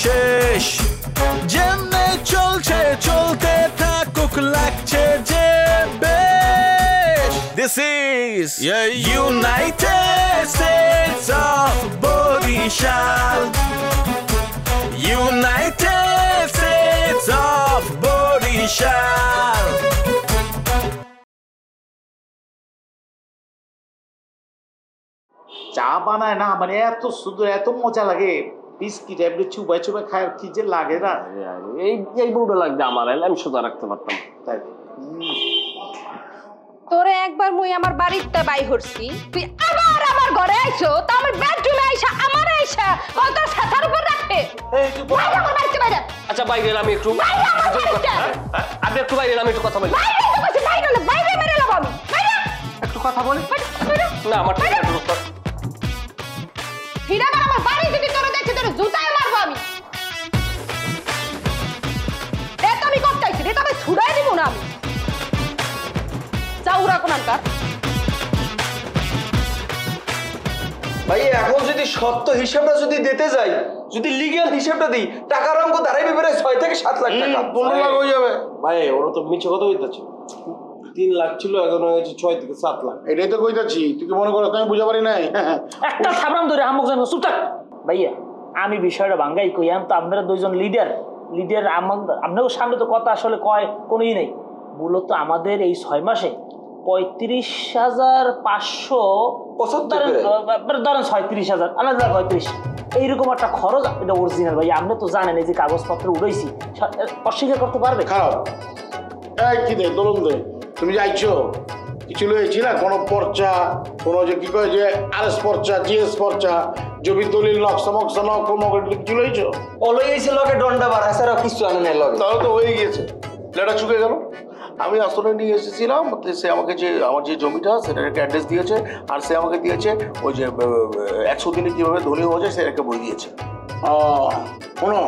শেষ যেমনে চলছে চলতে থাকুক লাগছে যে বেশ This is United States of Borishal United States of Borishal চা বানায় না মানে এত সুন্দর এত মজা লাগে বিস্কিট এমনি চুবাই চুবাই খায় কি যে লাগে না এই বউটা লাগবে আমার আমি সোজা রাখতে পারতাম তাই তোরে একবার মুই আমার বাড়িতে বাই হরছি তুই আবার আমার ঘরে আইছো তো আমার বেডরুমে আইসা আমার আইসা কত ছাতার উপর রাখতে এই তুই বাইরে আমার বাড়িতে বাইরে আচ্ছা বাইরে আমি একটু আপনি একটু বাইরে আমি একটু কথা বলি বাইরে তো বসে বাইরে না বাইরে মেরে লাভ আমি বাইরে একটু কথা বলি না আমার ফিরে আমার বাড়ি যদি তোরে দেখি তোরে জুতায় মারবো আমি এ তো আমি করতেছি রে তবে ছুড়াই দিব না আমি চাউরা কোনানকার ভাই এখন যদি সত্য হিসাবটা যদি দিতে যাই যদি লিগ্যাল হিসাবটা দিই টাকার অঙ্ক দাঁড়াইবে বেড়ে 6 থেকে 7 লাখ টাকা 15 লাখ হয়ে যাবে ভাই ওরা তো মিছে কথা কইতাছে 3 লাখ ছিল এখন হয়ে গেছে 6 থেকে 7 লাখ এটাই তো কইতাছি তুই কি মনে করছ আমি বুঝা পারি নাই একটা সাবরাম ধরে আমক জানো চুপ থাক ভাইয়া আমি বিষয়টা ভাঙ্গাই কইয়াম তো আপনারা দুইজন লিডার আপনাদের সামনে তো কথা আসলে কয় কোনোই নেই মূলত আমাদের এই 6 মাসে 35,575 ধরেন 36,000 আলাদা 35 এইরকম একটা খরচ এটা অরিজিনাল ভাই আপনি তো জানেন এই যে কাগজপত্র উড়াইছি অস্বীকার করতে পারবে খারাপ এই কি দে দলন দে তুমি যাইছো কিছু লইছি না কোনো পর্চা কোনো যে কি কয় যে আরএস পর্চা জিএস পর্চা জমি দলিল নকশামক সনক কোনো কিছু লইছো অলইছে লগে ডন্ডা বাড়া স্যার কিছু আনে নাই লগে তাহলে তো হয়ে গিয়েছে লেটা চুকে গেল আমি আসলে নিয়ে এসেছিলাম সে আমাকে যে আমার যে জমিটা সেটার একটা অ্যাড্রেস দিয়েছে আর সে আমাকে দিয়েছে ওই যে 100 দিনে কীভাবে ধনী হয়ে যায় সেটাকে বই দিয়েছে শোনো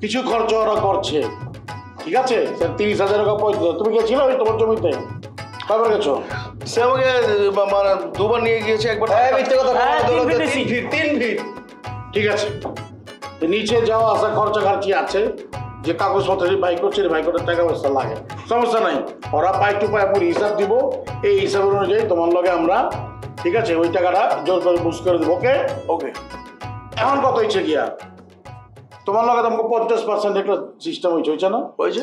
কিছু খরচ ওরা করছে ঠিক আছে স্যার 30,000 টাকা পয়সা তুমি গেছিলে ওই তোমার জমিতে কবার গেছো সে আমাকে মানে দুবার নিয়ে গিয়েছে একবার মিথ্যে কথা 3 ফিট ঠিক আছে নিচে যাওয়া আসা খরচা খার্চি আছে যে কাগজপত্র বাইক করছে বাইকের টাকা পয়সা লাগে সমস্যা নাই ওরা পাই টু পাই পুরো হিসাব দিব এই হিসাবের অনুযায়ী তোমার লগে আমরা ঠিক আছে ওই টাকাটা জোর করে বুঝ করে দেবো ওকে ওকে এখন কত হয়েছে গিয়া তোমার লগে তোমাকে 50% একটা সিস্টেম হয়েছে না হয়েছে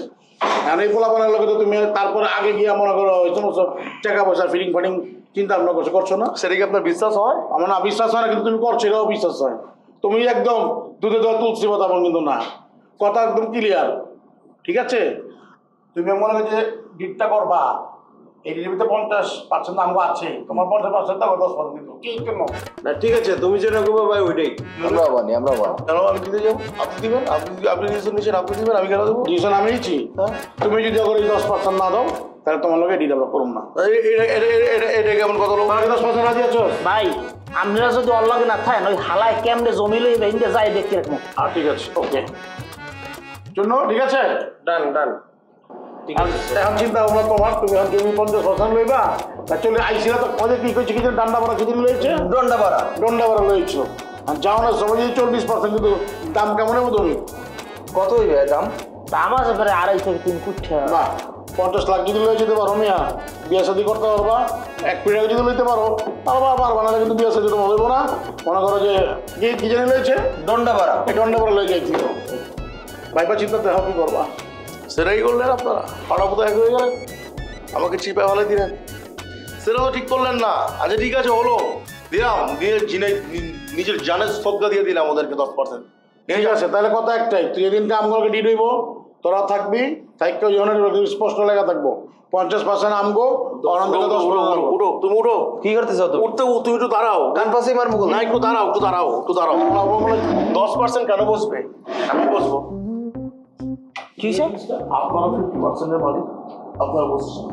আর এই পোলাপানের লগে তো তুমি তারপরে আগে গিয়া মনে করো ওই সমস্ত টাকা পয়সা ফিটিং ফাটিং চিন্তা ভাবনা করছো না সেটা কি আপনার বিশ্বাস হয় আমার না বিশ্বাস হয় না কিন্তু তুমি করছো এটাও বিশ্বাস হয় তুমি একদম দুধে দেওয়া তুলসী কথা বল কিন্তু না কথা একদম ক্লিয়ার ঠিক আছে তুমি মনে হয় যে ডিটটা করবা এই ডিবিতে 50% দাম আছে তোমার 50% দাম 10% কিন্তু কি কেন না ঠিক আছে তুমি যেটা করবে ভাই ওইটাই আমরা বানি কেন আমি দিতে যাবো আপনি দিবেন আপনি ডিসিশন নিয়েছেন আপনি দিবেন আমি কেন দেবো ডিসিশন আমি নিচ্ছি তুমি যদি আবার এই 10% না দাও তাহলে তোমার লগে ডিল আমরা করুম না এটা কেমন কথা লোক 10% রাজি আছো ভাই আমরা যদি অল্লাগে না থাকেন ওই হালায় কেমনে জমি লই ইন্ডিয়া যাই দেখতে রাখবো ঠিক আছে ওকে জন্য ঠিক আছে ডান এখন চিন্তা ভাবনা তোমার তুমি এখন জমি 50% লইবা তা চলে আইসিলা তো কবে কি কইছে কিছু ডান্ডা বাড়া কিছু লইছে ডন্ডা বাড়া লইছো আর যাও না সময় 40% কিন্তু দাম কেমন হবে তুমি কত হইবে দাম আছে প্রায় 2.5 থেকে 3 কোটি বাহ 50 লাখ যদি লয়ে যেতে পারো মিয়া বিয়ে শাদী করতে পারবা এক পিড়া যদি লইতে পারো পারবা না কিন্তু বিয়ে শাদী তোমার হইব না মনে করো যে কি জানি লইছে ডন্ডা বাড়া লয়ে যাইছিল ভাইপা চিন্তা দেখো কি করবা সেটাই করলেন আপনারা হঠাৎ এক হয়ে গেলেন আমাকে চিপে ভালো দিলেন সেটা তো ঠিক করলেন না আচ্ছা ঠিক আছে হলো দিলাম দিয়ে নিজের জানের সদ্গা দিয়ে দিলাম ওদেরকে 10% ঠিক আছে তাহলে কথা একটাই তুই যেদিন আমগুলোকে ডিড হইব তোরা থাকবি সাইকেল জনের স্পষ্ট লেখা থাকবো 50% আমগো উঠো তুমি উঠো কি করতেছো তো উঠতে তুমি একটু দাঁড়াও কান পাশে মারবো না একটু দাঁড়াও 10% কেন বসবে আমি বসবো কি স্যার আপনারা 50% এর মালিক আপনারা বসছেন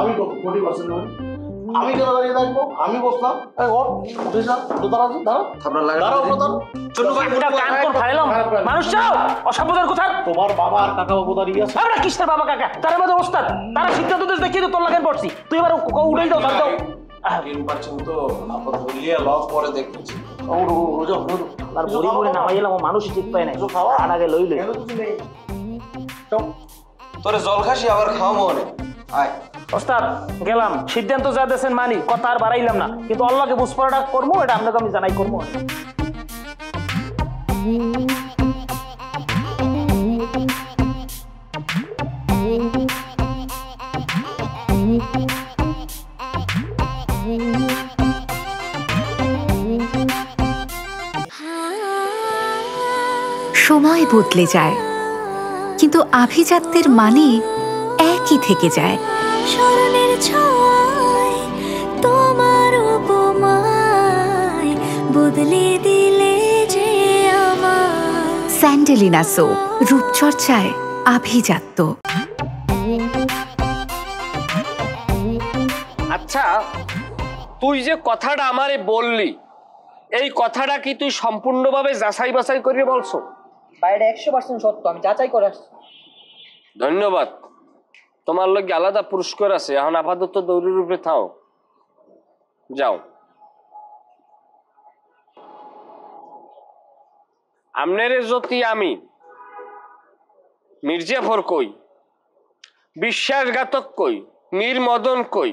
আমি কত 40% মালিক আমি কেন দাঁড়িয়ে থাকবো আমি বসলাম মানুষ চাও অসাবধান কোথায় তোমার বাবা আর কাকা বাবু দাঁড়িয়ে আছে আমরা কিসের বাবা কাকা তার মধ্যে ওস্তাদ তারা সিদ্ধান্ত দেশ দেখিয়ে তোর লাগেন পড়ছি তুই এবার উড়াই দাও বাদ দাও তো আপনার ধরিয়ে লস পরে দেখতেছি আর বড়ি বড়ি নামাই এলাম মানুষ ঠিক পায় না আর আগে লইলে তোরে জল খাসি আবার খাওয়া মনে আয় ওস্তাদ গেলাম সিদ্ধান্ত যা দেন মানি কথা আর বাড়াইলাম না কিন্তু আল্লাহকে বুঝপড়াটা করবো এটা আপনাকে আমি জানাই করবো সময় বদলে যায় কিন্তু আভিজাত্যের মানে একই থেকে যায়। স্মরণের ছোঁয়ায় তোমার উপমায় বদলে দিলে যে আমার স্যান্ডেলিনা সো, রূপচর্চায় আভিজাত্য। আচ্ছা তুই যে কথাটা আমারে বললি এই কথাটা কি তুই সম্পূর্ণভাবে যাচাই বাছাই করে বলছো? বাইরে 100% সত্য, আমি যাচাই করে আসছি। ধন্যবাদ। তোমার লগে আলাদা পুরস্কার আছে, এখন আপাতত দৌড়ের উপরে থাও, যাও। আমনেরে যদি আমি মির্জাফর কই, বিশ্বাসঘাতক কই, মীর মদন কই,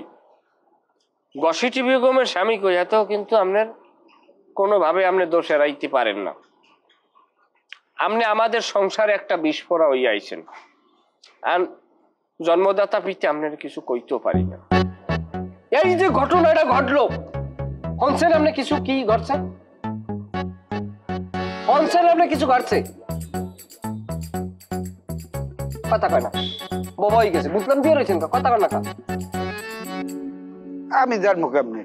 গসিটি বেগমের স্বামী কই, এতেও কিন্তু আপনার কোনোভাবে আপনি দোষ এড়াইতে পারেন না। আপনি আমাদের সংসারে একটা বিস্ফোরা হইয়া আইছেন, আর জন্মদাতা পিতে আপনার কিছু কইতেও পারি না। এই যে ঘটনাটা ঘটলো, হনসেন আপনি কিছু কি ঘটছে? হনসেন আপনি কিছু ঘটছে? কথা কয় না, বোবা হয়ে গেছে, বুঝলাম দিয়ে রয়েছেন, কথা কয় না। আমি জানবো কেমনে?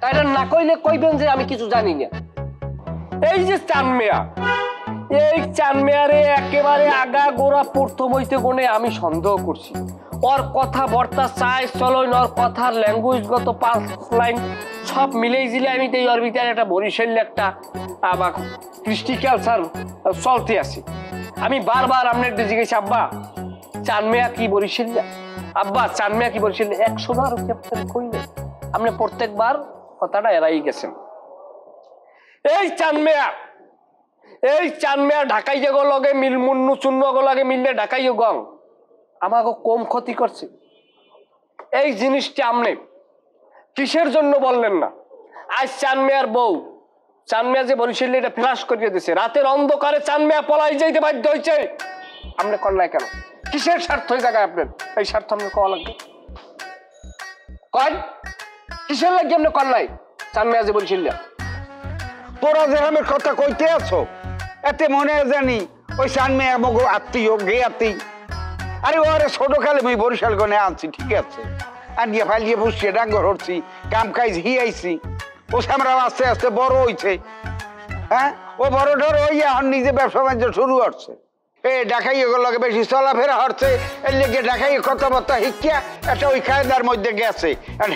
তাই না কইলে কইবেন যে আমি কিছু জানি না। এই যে চান মেয়া, এই চান মেয়ারে একেবারে আগা গোড়া প্রথম হইতে গুণে আমি সন্দেহ করছি। ওর কথা বর্তা চাই চলন, ওর কথার ল্যাঙ্গুয়েজগত 5 লাইন সব মিলেই জিলে আমি তো ওর ভিতরে একটা বরিশাল একটা আবার কৃষ্টি কালচার চলতে আছে। আমি বারবার আপনার জিজ্ঞেস, আব্বা চান মেয়া কি বরিশাল? আব্বা চান মেয়া কি বরিশাল? 100 বার কইলে আপনি প্রত্যেকবার কথাটা এড়াই গেছেন। এই চান মেয়া ঢাকাই যে লগে মিল মুন্নু চুন্ন লগে মিললে ঢাকাই গং আমাকে কম ক্ষতি করছে। এই জিনিসটা আপনি কিসের জন্য বললেন না? আজ চান মেয়ার বউ, চান মেয়া যে বরিশালে এটা ফ্লাশ করিয়ে দিছে, রাতের অন্ধকারে চান মেয়া পলাই যাইতে বাধ্য হয়েছে, আপনি কন্যায় কেন? কিসের স্বার্থ হয়ে জায়গায় আপনার? এই স্বার্থ আপনি কওয়া লাগবে কয় কিসের লাগে আপনি কন্যায় চান মেয়া যে বরিশালে? তোরা যে আমার কথা কইতে আছো এতে মনে জানি ওই চান মেয়ে মগো আত্মীয় গে আত্মীয়। আরে ওরে ছোট কালে আমি বরিশাল গনে আনছি, ঠিক আছে, আনিয়ে ফালিয়ে বসিয়ে ডাঙ্গর হচ্ছি, কাম কাজ হিয়াইছি, ও সামরা আস্তে আস্তে বড় হইছে। হ্যাঁ, ও বড় ঢর ওই এখন নিজে ব্যবসা বাণিজ্য শুরু করছে। ঢাকাই লগে বেশি চলাফেরা হচ্ছে, এর লেগে ঢাকাই কথাবার্তা শিক্ষা একটা ওই কায়দার মধ্যে গেছে।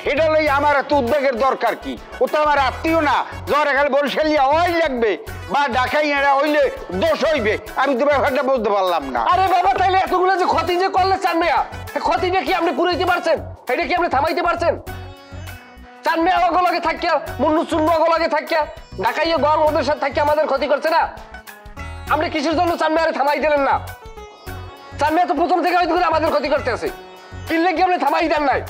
সেটা লই আমার এত উদ্বেগের দরকার কি? ও তো আমার আত্মীয় না, জ্বর এখানে বরিশালিয়া ওই লাগবে বা ঢাকাই এরা হইলে দোষ হইবে, আমি তো ব্যাপারটা বলতে পারলাম না। আরে বাবা, তাইলে এতগুলো যে ক্ষতি যে করলে চান মেয়া, ক্ষতিটা কি আপনি পুরাইতে পারছেন? এটা কি আপনি থামাইতে পারছেন? চান মেয়া লগে থাকিয়া, মুন্নু চুন্নু লগে থাকিয়া, ঢাকাই গং ওদের সাথে থাকিয়া আমাদের ক্ষতি করছে না? আপনি কিসের জন্য চান মেয়ারে থামাই দিলেন না? চান মেয়া তো প্রথম থেকে হয়তো আমাদের ক্ষতি করতে আছে, কিনলে কি আপনি থামাই দেন নাই?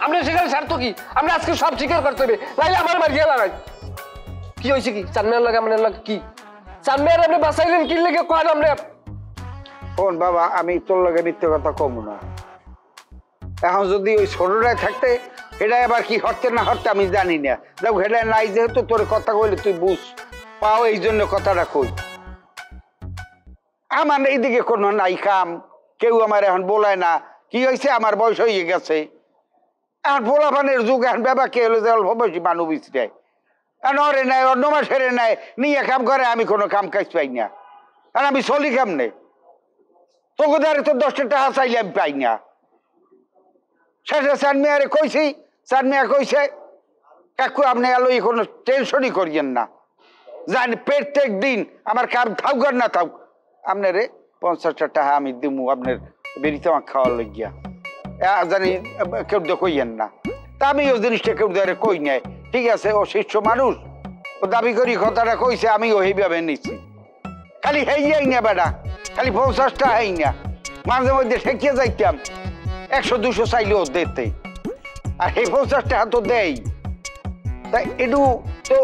আপনি সেখানে স্বার্থ কি? আপনি আজকে সব স্বীকার করতে হবে, নাইলে আমার মারিয়ে লাগাই। কি হয়েছে কি চান মেয়ার লাগে আপনার লাগে? কি চান মেয়ার আপনি বাঁচাইলেন কিনলে কি করেন আপনি? শোন বাবা, আমি তোর লগে মিথ্যে কথা কম না। এখন যদি ওই ছোটটায় থাকতে এটা আবার কি হরতে না হরতে আমি জানি না। দেখ হেডা নাই যেহেতু তোর কথা কইলে তুই বুঝ পাও, এই জন্য কথাটা কই। আমার এইদিকে কোনো নাই কাম, কেউ আমার এখন বলায় না। কি হয়েছে, আমার বয়স হয়ে গেছে, এখন পোলাপানের যুগ, এখন বাবা কে হলো যে অল্প বয়সী মানুষ বিচরায়, এখন ওরে নাই, অন্য মাসের নাই, নিয়ে কাম করে, আমি কোনো কাম কাজ পাই না। আর আমি চলি কেমনে? তোকে দ্বারে তো 10 টাকা চাইলে আমি পাই না। শেষে চান মেয়ারে কইছি, চান মেয়া কইছে কাকু আপনি এলো কোনো টেনশনই করিয়েন না, জানি প্রত্যেক দিন আমার কাম থাকুক আর না থাকুক আপনারে 50 টাকা আমি দিমু আপনার বেরিতে আমার খাওয়ার লাগিয়া, জানি কেউ কইয়েন না। তা আমি ওই জিনিসটা কেউ ধরে কই নাই, ঠিক আছে, ও শিষ্য মানুষ, ও দাবি করি কথাটা কইছে আমি ওইভাবে নিচ্ছি খালি হেই না বেটা খালি 50টা হেই না মাঝে মধ্যে ঠেকিয়ে যাইতাম 100-200 চাইলেও দিতে আর এই 50টা তো দেই তাই একটু তো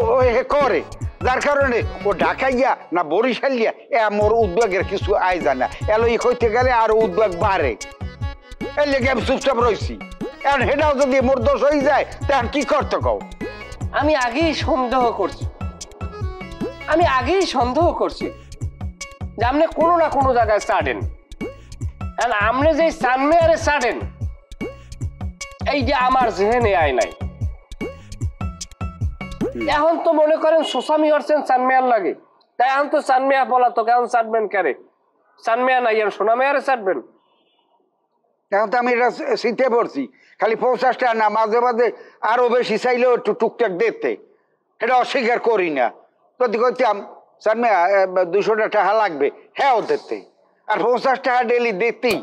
করে যার কারণে ও ঢাকাইয়া না বরিশালিয়া মোর উদ্বেগের কিছু আয় জানা এলো ই কইতে গেলে আরো উদ্বেগ বাড়ে এর লেগে আমি চুপচাপ রয়েছি এখন সেটাও যদি মোর দোষ হয়ে যায় তখন কি করতে কও আমি আগেই সন্দেহ করছি যে আপনি কোনো না কোনো জায়গায় ছাড়েন আপনি যে সানমেয়ারে ছাড়েন এই যে আমার জেহেনে আয় নাই এখন তো মনে করেন সুসামি হচ্ছেন সানমেয়ার লাগে তাই এখন তো সানমেয়া বলা তো কেমন ছাড়বেন কেরে সানমেয়া নাই আর সোনামেয়ারে ছাড়বেন এখন তো আমি এটা শীতে পড়ছি খালি 50টা না মাঝে মাঝে আরো বেশি চাইলেও একটু টুকটাক দিতে এটা অস্বীকার করি না যদি কইতাম সানমেয়া 200টা টাকা লাগবে হ্যাঁ দিতে আর 50 টাকা ডেলি দিতেই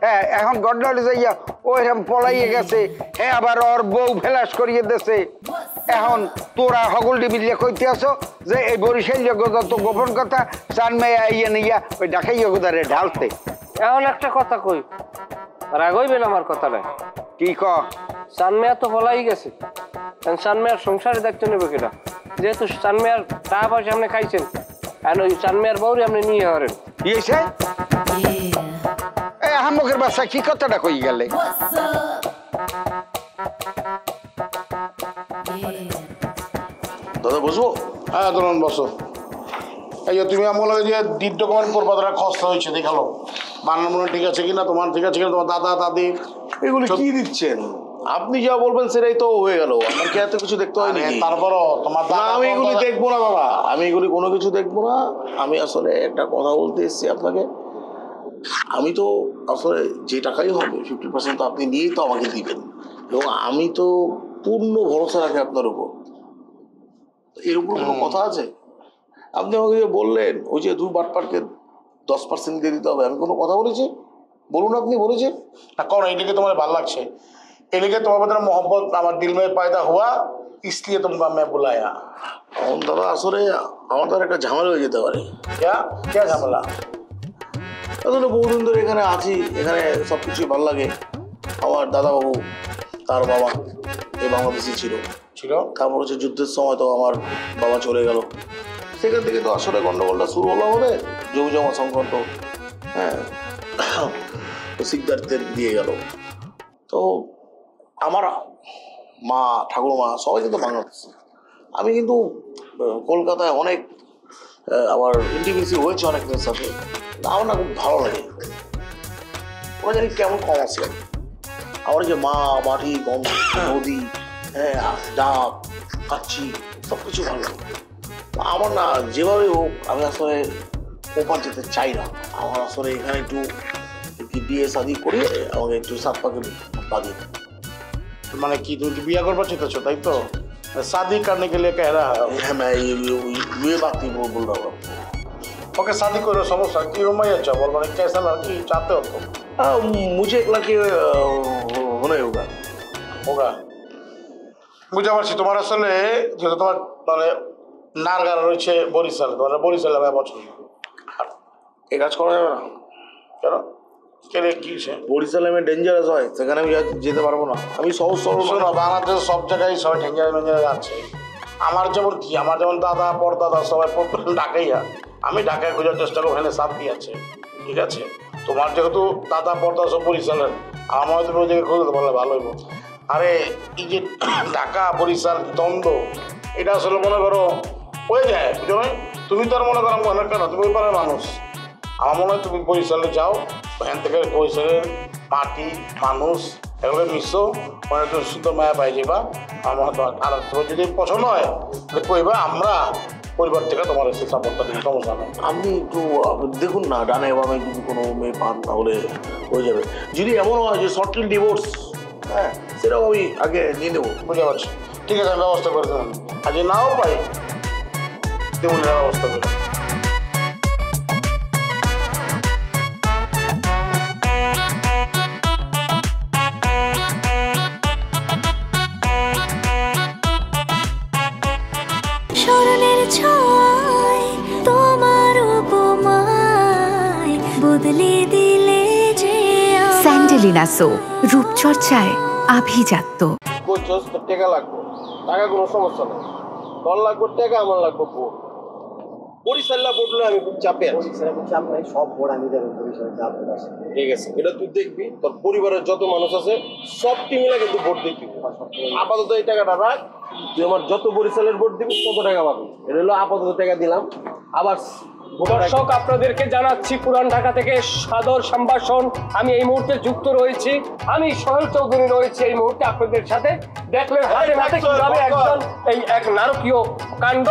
হ্যাঁ এখন গড্ডালে যাইয়া ওইরকম পলাইয়ে গেছে হ্যাঁ আবার ওর বউ ফেলাস করিয়ে দিয়েছে এখন তোরা হগলডি মিলিয়ে কইতে আসো যে এই বরিশাল যত গোপন কথা সানমেয়া ইয়ে নিয়া ওই ঢাকাই গোদারে ঢালতে এখন একটা কথা কই রাগ হইবেন আমার কথাটা কি ক সানমেয়া তো বলাই গেছে সানমেয়ার সংসারে দেখতে নেবে কেটা যেহেতু সানমেয়ার টাকা পয়সা আপনি খাইছেন আর ওই সানমেয়ার বউরি আপনি নিয়ে হরেন দিয়েছে হামকের বাচ্চা কি কথাটা কই গেলে দাদা বসবো হ্যাঁ ধরুন বসো এই যে তুমি আমার যে ডিড ডকুমেন্ট করবা তারা খসড়া হয়েছে দেখালো বানানো মনে ঠিক আছে কিনা তোমার ঠিক আছে কিনা তোমার দাদা দাদি এগুলো কি দিচ্ছেন আপনি যা বলবেন সেটাই তো হয়ে গেল আমার কি এত কিছু দেখতে হয় নাকি তারপরও তোমার আমি এগুলি দেখবো না বাবা আমি এগুলি কোনো কিছু দেখবো না আমি আসলে একটা কথা বলতে এসেছি আপনাকে আমি তো আসলে যে টাকাই হবে 50% তো আপনি নিয়েই তো আমাকে দিবেন এবং আমি তো পূর্ণ ভরসা রাখি আপনার উপর এর উপর কোনো কথা আছে আপনি আমাকে যে বললেন ওই যে 2 বাটপাটকে 10% দিয়ে দিতে হবে আমি কোনো কথা বলেছি বলুন আপনি বলেছেন না कौन এটাকে তোমার ভালো লাগছে এদিকে তোমার মধ্যে मोहब्बत আমার দিল में पैदा हुआ इसलिए तुमको मैं बुलाया দাদা আসলে আমার তো একটা ঝামেলা হয়ে যেতে পারে क्या क्या ঝামেলা আসলে বহুদিন ধরে এখানে আছি এখানে সব কিছুই ভালো লাগে আমার দাদাবাবু তার বাবা এই বাংলাদেশি ছিল তারপর হচ্ছে যুদ্ধের সময় তো আমার বাবা চলে গেল সেখান থেকে তো আসলে গন্ডগোলটা শুরু হলো আমাদের জমি জমা সংক্রান্ত হ্যাঁ সিদ্ধার্থের দিয়ে গেল তো আমার মা ঠাকুরমা সবাই কিন্তু বাংলাদেশি আমি কিন্তু কলকাতায় অনেক আমার ইন্টিমেসি হয়েছে অনেকদের সাথে আমার না খুব ভালো লাগে ওরা জানি কেমন কম আছে আমার যে মা মাটি গন্ধ নদী হ্যাঁ ডাব কাচ্ছি সব কিছু ভালো লাগে আমার না যেভাবে হোক আমি আসলে ওপার যেতে চাই না আমার আসলে এখানে একটু বিয়ে শাদি করে আমাকে একটু সাত পাকে বাঁধিয়ে মানে কি তুমি বিয়ে করবার চাইছো তাই তো शादी करने के लिए कह रहा है मैं ये बात नहीं बोल रहा हूँ ओके शादी करो समझ की मैं अच्छा बोल मैंने कैसा लड़की चाहते हो तुम मुझे एक लड़की होना होगा होगा বুঝতে পারছি তোমার আসলে যেহেতু তোমার মানে নারগার রয়েছে বরিশাল তোমার বরিশালে আমি পছন্দ এই কাজ করা যাবে না কেন কেন কি বরিশালে আমি ডেঞ্জারাস হয় সেখানে আমি যেতে পারবো না আমি সহজ সরল শোনো বাংলাদেশের সব জায়গায় সবাই ডেঞ্জারাস আছে আমার যেমন কি আমার যেমন দাদা পরদাদা সবাই ঢাকাইয়া আমি ঢাকায় খোঁজার চেষ্টা করি ওখানে সাথী আছে ঠিক আছে তোমার যেহেতু দাদা পরদাদা সব বরিশালের আমার তুমি ওই জায়গায় খুঁজতে পারলে ভালো হইব আরে এই যে ঢাকা বরিশাল দ্বন্দ্ব এটা আসলে মনে করো হয়ে যায় বুঝো না তুমি তো আর মনে করো মনে কেন তুমি ওই পারের মানুষ আমার মনে হয় তুমি বরিশালে যাও ওখান থেকে বরিশালের মাটি মানুষ এগুলো মিশো মানে তুমি সুন্দর মায়া পাই যাবা আমার আর তোমার যদি পছন্দ হয় তাহলে কইবা আমরা পরিবার থেকে তোমার এসে সাপোর্টটা দিই সমস্যা নেই আপনি একটু দেখুন না ডানে বামে যদি কোনো মেয়ে পান তাহলে হয়ে যাবে যদি এমন হয় যে শর্টলি ডিভোর্স হ্যাঁ সেটাও আমি আগে নিয়ে নেবো বুঝতে পারছি ঠিক আছে আমি ব্যবস্থা করে দেবেন আর যদি নাও পাই দেবুনের ব্যবস্থা করে ছোঁয়ায় তোমার উপমায় বদলে দিলে যে স্যান্ডেলিনা সো, রূপচর্চায় আভিজাত্য। করছস তো টাকা লাগবে, টাকা কোনো সমস্যা নেই। তোর লাগবে টাকা, আমার লাগবে বোর্ড। বরিশাল্লা বোর্ডলে আমি খুব চাপে আছি। চাপ নাই, সব বোর্ড আমি দেবো বরিশালে চাপ আছে। ঠিক আছে, এটা তুই দেখবি, তোর পরিবারের যত মানুষ আছে সব টিমিলা কিন্তু ভোট দেখবি। আপাতত এই টাকাটা রাখ, তুই আমার যত বরিশালের ভোট দিবি তত টাকা পাবি। এটা হলো আপাতত টাকা দিলাম। আবার দর্শক, আপনাদেরকে জানাচ্ছি পুরান ঢাকা থেকে সাদর সম্ভাষণ। আমি এই মুহূর্তে যুক্ত রয়েছি, আমি সোহেল চৌধুরী রয়েছি এই মুহূর্তে আপনাদের সাথে। দেখলেন হাতে হাতে কিভাবে একজন এই এক নারকীয় কাণ্ড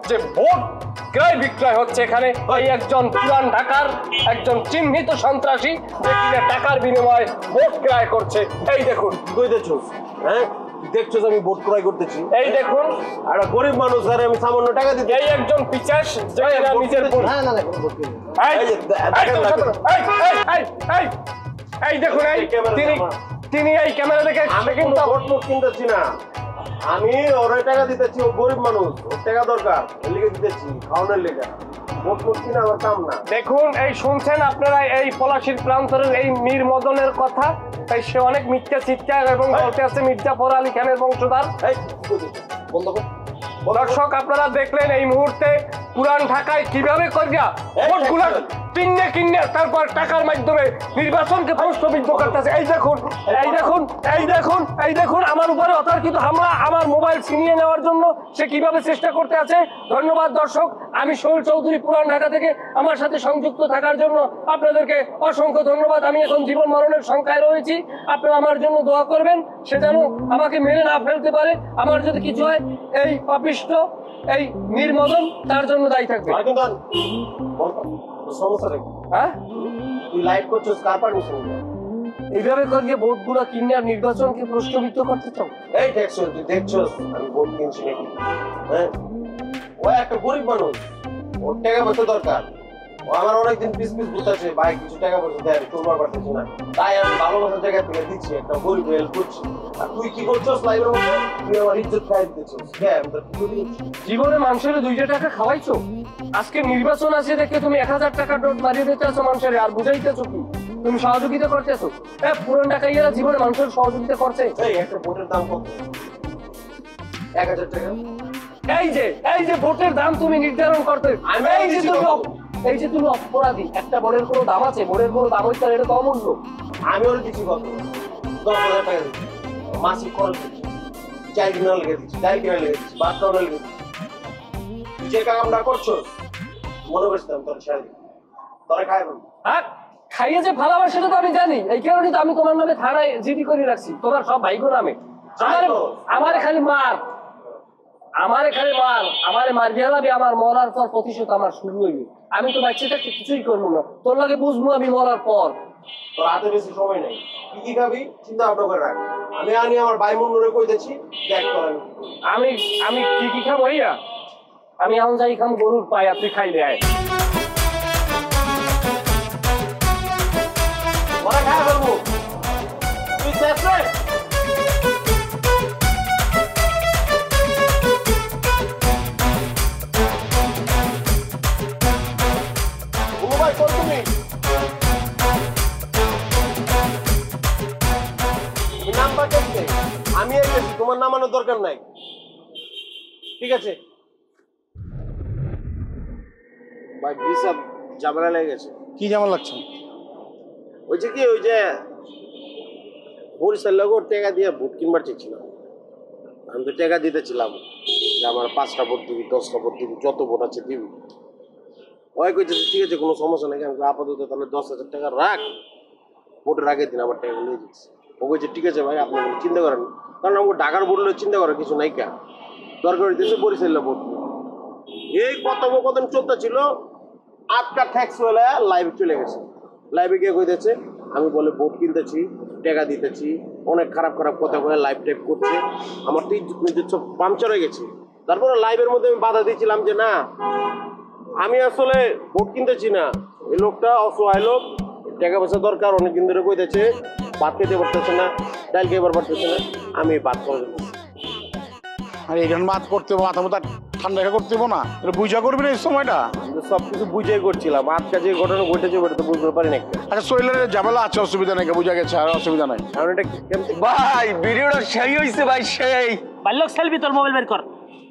যে ভোট ক্রয় বিক্রয় হচ্ছে এখানে। এই একজন পুরান ঢাকার একজন চিহ্নিত সন্ত্রাসী যে কিনা টাকার বিনিময়ে ভোট ক্রয় করছে। এই দেখুন, কই দেখছস? হ্যাঁ দেখছস আমি ভোট ক্রয় করতেছি? এই দেখুন, আর গরিব মানুষ আর আমি সামান্য টাকা দিতে। এই একজন পিচাস যে কিনা নিজের না না না, কোনো ভোট কিনবো না। এই দেখুন, তিনি এই ক্যামেরা দেখে কিন্তু ভোট মোট কিনতেছি না, আমি ওরে টাকা দিতেছি। ও গরিব মানুষ, ওর টাকা দরকার, এর লিগে দিতেছি, খাওয়ানোর লেগে। ভোট মোট কিনা আমার কাম না। দেখুন, এই শুনছেন আপনারা এই পলাশীর প্রান্তরের এই মীর মদনের কথা। তাই সে অনেক মিথ্যা চিৎকার এবং বলতে আছে মির্জাফর আলী খানের বংশধর। বন্ধ কর। দর্শক, আপনারা দেখলেন এই মুহূর্তে পুরান ঢাকায় কিভাবে করিয়া ভোটগুলা কিনে কিনে তারপর টাকার মাধ্যমে নির্বাচনকে প্রশ্নবিদ্ধ করতেছে। এই দেখুন, এই দেখুন, এই দেখুন, এই দেখুন, আমার উপরে অতর্কিত হামলা, আমার মোবাইল ছিনিয়ে নেওয়ার জন্য সে কিভাবে চেষ্টা করতে আছে। ধন্যবাদ দর্শক, আমি সোহেল চৌধুরী পুরান ঢাকা থেকে আমার সাথে সংযুক্ত থাকার জন্য আপনাদেরকে অসংখ্য ধন্যবাদ। আমি এখন জীবন মরণের সংখ্যায় রয়েছি, আপনারা আমার জন্য দোয়া করবেন, সে যেন আমাকে মেরে না ফেলতে পারে। আমার যদি কিছু হয়, এই পাপিষ্ঠ এই মীর মদন তার জন্য দায়ী থাকবে। সমস্যা নেই। হ্যাঁ, তুই লাইভ করছিস, কার পারমিশন? এইভাবে করিয়ে ভোটগুলো কিনে আর নির্বাচনকে প্রশ্নবিদ্ধ করতে চাও? এই দেখছস, তুই দেখছস আমি ভোট কিনছি নাকি? হ্যাঁ, ও একটা গরিব মানুষ, ওর টাকা পয়সা দরকার। ও আমার অনেকদিন পিস পিস বুঝতেছে, ভাই কিছু টাকা পয়সা দেয়, চলবার পারতেছি না, তাই আমি ভালোবাসার জায়গা থেকে দিচ্ছি, একটা গরিব হেল্প করছি। আর তুই কি করছস লাইভের মধ্যে? তুই আমার ইজ্জত খাই দিতেছিস। হ্যাঁ, আমি তোর কি করি? জীবনে মানুষের 2 টাকা খাওয়াইছো, আজকে নির্বাচন আছে দেখে তুমি 1000 টাকা নোট মারিয়ে দিতেছো মানুষের, আর বুঝাইতেছো কি তুমি সহযোগিতা করতেছো? পুরান ঢাকাইয়ারা জীবনে মানুষের সহযোগিতা করছে। এই একটা ভোটের দাম কত? 1000 টাকা। এই যে ভোটের দাম তুমি নির্ধারণ করতে, এই যে তুমি অপরাধী। একটা ভোটের কোনো দাম আছে? ভোটের কোনো দাম হইতে এটা তো অমূল্য। আমি ওর কিছু কত 10,000 টাকা দিচ্ছি, মাসিক খরচ দিচ্ছি, চাল কিনা লেগে দিচ্ছি, ডাল কিনা লেগে দিচ্ছি, ভাত খাওয়া লেগে দিচ্ছি। তুই যে কামটা করছো মনে করছিলাম তোর ছেড়ে তোরা খাইব। হ্যাঁ, খাইয়ে যে ভালোবাসে সেটা তো আমি জানি, এই কারণে তো আমি তোমার নামে থানায় জিডি করে রাখছি, তোমার সব ভাইগো নামে। আমারে খালি মার, আমারে মার গেলাবি, আমার মরার পর প্রতিশোধ আমার শুরু হইবে। আমি তো বাচ্চাটাকে কিছুই করবো না, তোর লাগে বুঝবো আমি মরার পর। তোর হাতে বেশি সময় নেই, কি কি খাবি চিন্তা ভাবনা করে রাখ। আমি আনি আমার ভাই মুন্নুরে কই দিচ্ছি, দেখ তোর আমি কি খাবো হইয়া? আমি এখন যাই খাম গরুর পায়া, তুই খাইলে আয়। ওরা খাই ফেলবো, তুই শেষ রে। আমি এসেছি, তোমার নামানোর দরকার নাই, ঠিক আছে? ভাই বিশাল ঝামেলা লেগে গেছে। কি ঝামেলা লাগছে? ওই যে বরিশাল লোক টাকা দিয়ে ভোট কিনবার চেয়েছিলাম। আমি তো টাকা দিতেছিলাম যে আমার 5টা ভোট দিবি, 10টা ভোট দিবি, যত ভোট আছে দিবি। ওই কইছে ঠিক আছে, কোনো সমস্যা নেই। আমি আপাতত তাহলে 10,000 টাকা রাখ, ভোটের আগের দিন আবার টাকা নিয়ে যাচ্ছি। ও কইছে ঠিক আছে ভাই, আপনি চিন্তা করেন, কারণ আমাকে ঢাকার বললে চিন্তা করার কিছু নাই। কা দরকার হইতেছে বরিশাল ভোট। এই কথোপকথন চলতে ছিল, আটকা ট্যাক্স হলে লাইভে চলে গেছে। লাইভে গিয়ে কইতেছে আমি বলে ভোট কিনতেছি, টাকা দিতেছি, অনেক খারাপ খারাপ কথা বলে লাইভ টাইপ করছে। আমার তো ইজ্জত সব পাংচার হয়ে গেছে। তারপরে লাইভের মধ্যে আমি বাধা দিয়েছিলাম যে না, আমি আসলে ভোট কিনতেছি না, এই লোকটা অসহায় লোক, টাকা পয়সা দরকার, অনেকদিন ধরে কইতেছে, ভাত খেতে পারতেছে না, ডাল খেতে পারতেছে না, আমি ভাত খাওয়া। আর এখানে মাছ পড়তে মাথা মাথা ঠান্ডা রেখা করতে দেবো না বুঝা করবি না এই সময়টা সবকিছু বুঝে করছিলাম আজকে যে ঘটনা ঘটেছে ওটা তো বুঝতে পারি না আচ্ছা সোহেলের ঝামেলা আছে অসুবিধা নেই বুঝা গেছে আর অসুবিধা নাই এখন এটা ভাই ভিডিওটা সেই হইছে ভাই সেই বাল্যক সেলফি তোর মোবাইল বের কর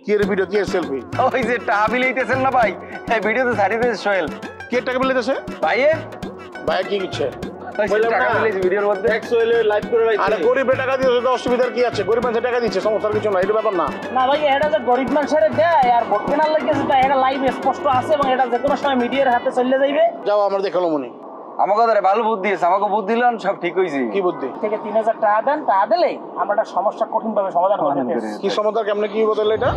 কি এর ভিডিও কি এর সেলফি ওই যে টাকা বিলাইতেছেন না ভাই এই ভিডিওতে ছাড়িয়ে দিয়েছে সোহেল কে টাকা বিলাইতেছে ভাইয়ে ভাই কি করছে টাকা বিলাইছে ভিডিওর মধ্যে লাইভ করে আরে গরিবের টাকা দিয়ে অসুবিধার কি আছে গরিব মানুষের টাকা দিচ্ছে সমস্যার কিছু না এটা ব্যাপার না না ভাই এটা যে গরিব মানুষের দেয় আর ভোট কেনার লাগে যেটা এটা লাইভ স্পষ্ট আছে এবং এটা যে কোনো সময় মিডিয়ার হাতে চলে যাইবে যাও আমার দেখালো মনে আমাকে ধরে ভালো বুদ্ধি আছে আমাকে বুদ্ধি দিলেন সব ঠিক হয়েছে কি বুদ্ধি থেকে 3000 টাকা দেন তা দিলে আমরা একটা সমস্যা কঠিন ভাবে সমাধান করে দিতে কি সমাধান কেমনে কি বদল এটা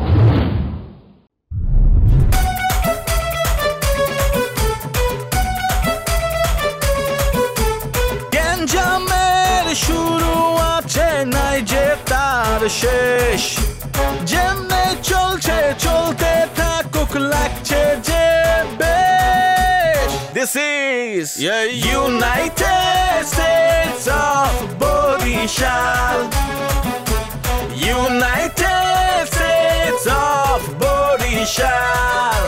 গ্যাঞ্জামের শুরু আছে নাই যে তার শেষ যেমনে চলছে চলতে থাকুক লাগছে যে বেশ This is United States of Borishal United States of Borishal